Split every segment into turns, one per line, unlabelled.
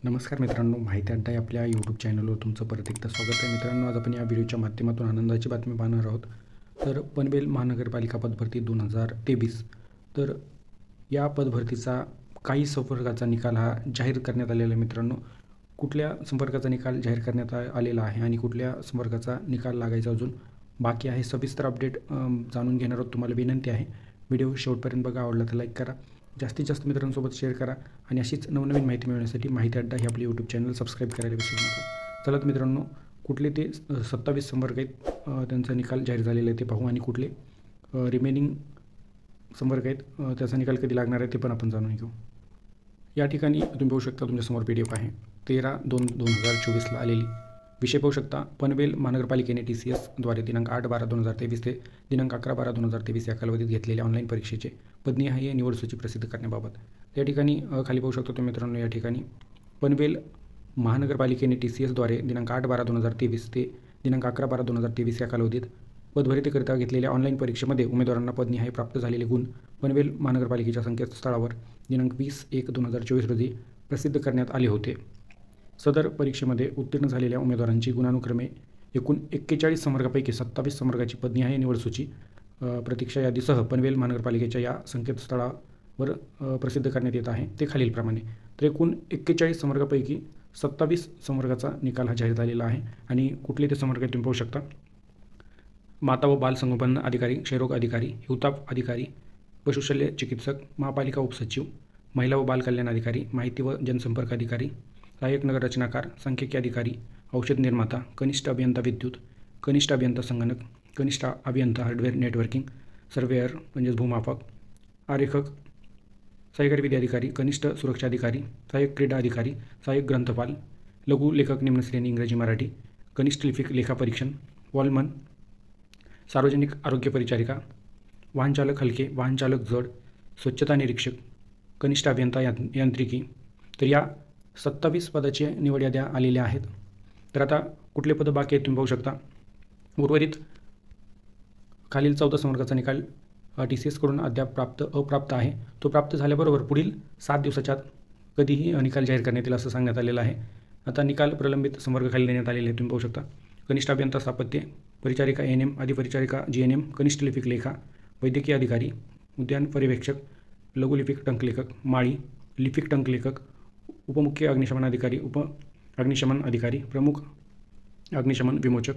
नमस्कार मित्रांनो, माहिती अड्डा या आपल्या यूट्यूब चॅनलवर तुमचं परत एकदा स्वागत आहे. मित्रांनो, आज आपण या व्हिडिओच्या माध्यमातून आनंदाची बातमी पाहणार आहोत. तर पनवेल महानगरपालिका पदभरती 2023. तर या पदभरतीचा काही संपर्काचा निकाल हा जाहीर करण्यात आलेला आहे. मित्रांनो, कुठल्या संपर्काचा निकाल जाहीर करण्यात आलेला आहे आणि कुठल्या संपर्काचा निकाल लागायचा अजून बाकी आहे, सविस्तर अपडेट जाणून घेणार आहोत. तुम्हाला विनंती आहे, व्हिडिओ शेवटपर्यंत बघा. आवडला तर लाईक करा, जास्तीत जास्त मित्रांसोबत शेअर करा आणि अशीच नवनवीन माहिती मिळवण्यासाठी माहिती अड्डा हे आपले यूट्यूब चॅनल सबस्क्राईब करायला विसरू नका. चला तर मित्रांनो, कुठले ते 27 संपर्क आहेत त्यांचा निकाल जाहीर झालेला आहे ते पाहू आणि कुठले रिमेनिंग संपर्क आहेत त्याचा निकाल कधी लागणार आहे ते पण आपण जाणून घेऊ. या ठिकाणी तुम्ही पाहू शकता, तुमच्यासमोर PDF आहे. 13/2/2024ला आलेली. विषय पाहू शकता, पनवेल महानगरपालिकेने TCS द्वारे दिनांक 8/12/2023 ते दिनांक 11/12/2023 या कालावधीत घेतलेल्या ऑनलाईन परीक्षेचे पदनिहाय निवड सूची प्रसिद्ध करण्याबाबत. या ठिकाणी खाली पाहू शकतो तुम्ही मित्रांनो, या ठिकाणी पनवेल महानगरपालिकेने TCS द्वारे दिनांक 8/12/2023 ते दिनांक 11/12/2023 या कालावधीत पदभरतीकरिता घेतलेल्या ऑनलाईन परीक्षेमध्ये उमेदवारांना पदनिहाय प्राप्त झालेले गुण पनवेल महानगरपालिकेच्या संकेतस्थळावर दिनांक 20/1/2024 रोजी प्रसिद्ध करण्यात आले होते. सदर परीक्षेमध्ये उत्तीर्ण झालेल्या उमेदवारांची गुणानुक्रमे एकूण 41 संवर्गापैकी 27 संवर्गाची पदनिहाय निवड सूची प्रतीक्षा यादीसह पनवेल महानगरपालिकेच्या या संकेतस्थळावर प्रसिद्ध करण्यात येत आहे. ते खालीलप्रमाणे. तर एकूण 41 संवर्गापैकी 27 संवर्गाचा निकाल हा जाहीर झालेला आहे. आणि कुठले ते संवर्ग तुम्ही पाहू शकता, माता व बाल संगोपन अधिकारी, क्षयरोग अधिकारी, हिवताप अधिकारी, पशुशल्य चिकित्सक, महापालिका उपसचिव, महिला व बाल कल्याण अधिकारी, माहिती व जनसंपर्क अधिकारी, सहाय्यक नगर रचनाकार, सांख्यिकी अधिकारी, औषध निर्माता, कनिष्ठ अभियंता विद्युत, कनिष्ठ अभियंता संगणक, कनिष्ठ अभियंता हार्डवेअर नेटवर्किंग, सर्वेअर म्हणजेच भूमापक, आरेखक, सहाय्यकारी विधी अधिकारी, कनिष्ठ सुरक्षा अधिकारी, सहाय्यक क्रीडा अधिकारी, सहाय्यक ग्रंथपाल, लघु लेखक निम्न श्रेणी इंग्रजी मराठी, कनिष्ठ लिपिक लेखापरीक्षण, वॉलमन, सार्वजनिक आरोग्य परिचारिका, वाहनचालक हलके, वाहनचालक जड, स्वच्छता निरीक्षक, कनिष्ठ अभियंता यांत्रिकी. तर या 27 पदाचे निवड याद्या आलेल्या आहेत. तर आता कुठले पदं बाकी आहेत तुम्ही पाहू शकता. उर्वरित खालील 14 संवर्गाचा निकाल TCS कडून अद्याप अप्राप्त आहे. तो प्राप्त झाल्याबरोबर पुढील 7 दिवसाच्या आत कधीही निकाल जाहीर करण्यात येईल असं सांगण्यात आलेलं आहे. आता निकाल प्रलंबित संवर्ग खाली देण्यात आलेले आहे तुम्ही पाहू शकता. कनिष्ठ अभियंता स्थापत्य, परिचारिका ANM, अधिपरिचारिका GNM, कनिष्ठ लिपिक लेखा, वैद्यकीय अधिकारी, उद्यान पर्यवेक्षक, लघुलिपिक टंकलेखक, माळी, लिपिक टंकलेखक, उपमुख्य अग्निशमन अधिकारी, उप अग्निशमन अधिकारी, प्रमुख अग्निशमन विमोचक,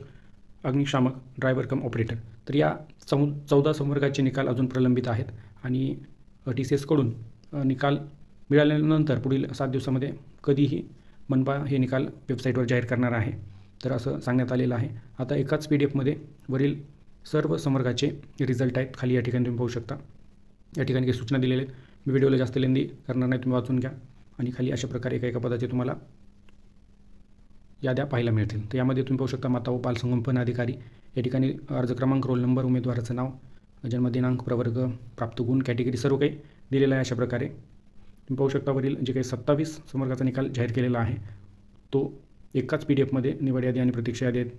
अग्निशामक, ड्रायव्हर कम ऑपरेटर. तर या 14 संवर्गाचे निकाल अजून प्रलंबित आहेत आणि TCS कडून निकाल मिळाल्यानंतर पुढील 7 दिवसामध्ये कधीही मनपा हे निकाल वेबसाईटवर जाहीर करणार आहे. तर असं सांगण्यात आलेलं आहे. आता एकाच PDF वरील सर्व संवर्गाचे रिझल्ट आहेत. खाली या ठिकाणी तुम्ही पाहू शकता. या ठिकाणी काही सूचना दिलेल्या आहेत. मी व्हिडिओला जास्त लेंदी करणार नाही, तुम्ही वाचून घ्या. आणि खाली अशा प्रकारे एका पदाचे तुम्हाला याद्या पाहायला मिळतील. तर यामध्ये तुम्ही पाहू शकता, माता व बाल संगोपन अधिकारी, या ठिकाणी अर्ज क्रमांक, रोल नंबर, उमेदवाराचं नाव, जन्मदिनांक, प्रवर्ग, प्राप्त गुण, कॅटेगरी सर्व काही दिलेलं आहे. अशा प्रकारे तुम्ही पाहू शकता. वरील जे काही 27 संवर्गाचा निकाल जाहीर केलेला आहे तो एकाच PDF निवड यादी आणि प्रतीक्षा यादी आहेत.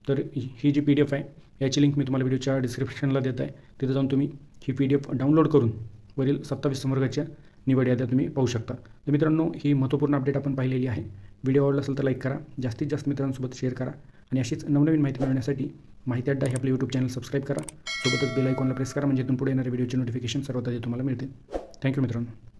तर ही जी PDF आहे याची लिंक मी तुम्हाला व्हिडिओच्या डिस्क्रिप्शनला देत आहे. तिथे जाऊन तुम्ही ही PDF डाउनलोड करून वरील 27 संवर्गाच्या निवड याद्या तुम्ही पाहू शकता. तर मित्रांनो, ही महत्त्वपूर्ण अपडेट आपण पाहिलेली आहे. व्हिडिओ आवडला असेल तर लाईक करा, जास्तीत जास्त मित्रांसोबत शेअर करा आणि अशीच नवनवीन माहिती मिळवण्यासाठी माहिती अड्डा हे आपले यूट्यूब चॅनल सबस्क्राईब करा. सोबतच बेल आयकॉनला प्रेस करा, म्हणजे इथून पुढे येणारे व्हिडिओचे नोटिफिकेशन सर्वात आधी तुम्हाला मिळतील. थँक्यू मित्रांनो.